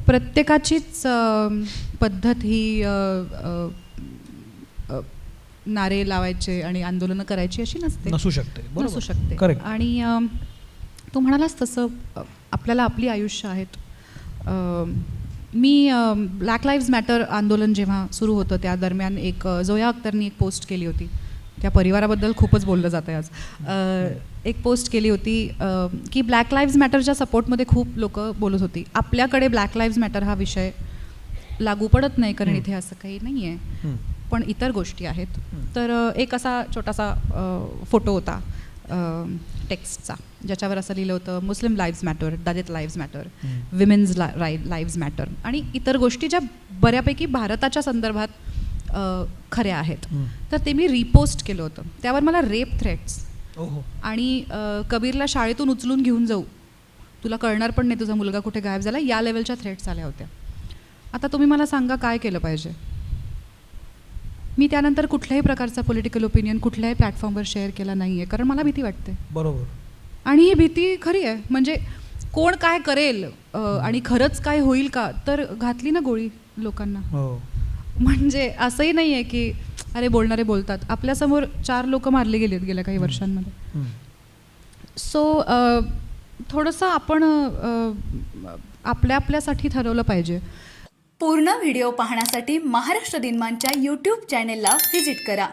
प्रत्येकाचीच पद्धत ही नारे लावायचे आणि आंदोलनं करायची अशी नसू शकते. नसू शकते. करेक्ट. आणि तू म्हणालास तसं आपल्याला आपली आयुष्य आहेत. मी ब्लॅक लाईव्ज मॅटर आंदोलन जेव्हा सुरू होतं त्या दरम्यान एक जोया अख्तरनी एक पोस्ट केली होती. त्या परिवाराबद्दल खूपच बोललं जातं आहे आज. एक पोस्ट केली होती की ब्लॅक लाईव्ज मॅटरच्या सपोर्टमध्ये खूप लोक बोलत होती. आपल्याकडे ब्लॅक लाईव्ज मॅटर हा विषय लागू पडत नाही कारण इथे असं काही नाही आहे, पण इतर गोष्टी आहेत. तर एक असा छोटासा फोटो होता टेक्स्टचा ज्याच्यावर असं लिहिलं होतं, Muslim lives matter, Dalit lives matter, women's lives matter आणि इतर गोष्टी ज्या बऱ्यापैकी भारताच्या संदर्भात खऱ्या आहेत. तर ते मी रिपोस्ट केलं होतं. त्यावर मला रेप थ्रेट्स आणि कबीरला शाळेतून उचलून घेऊन जाऊ, तुला कळणार पण नाही तुझा मुलगा कुठे गायब झाला, या लेवलच्या थ्रेट्स आल्या होत्या. आता तुम्ही मला सांगा काय केलं पाहिजे. मी त्यानंतर कुठल्याही प्रकारचा पॉलिटिकल ओपिनियन कुठल्याही प्लॅटफॉर्मवर शेअर केला नाही आहे कारण मला भीती वाटते. बरोबर. आणि ही भीती खरी आहे. म्हणजे कोण काय करेल आणि खरंच काय होईल का, तर घातली ना गोळी लोकांना. म्हणजे असंही नाही आहे की अरे बोलणारे बोलतात. आपल्यासमोर 4 लोक मारले गेलेत गेल्या काही वर्षांमध्ये. सो थोडंसं आपण आपल्यासाठी ठरवलं पाहिजे. पूर्ण व्हिडिओ पाहण्यासाठी महाराष्ट्र दिनमानच्या यूट्यूब चॅनेलला व्हिजिट करा.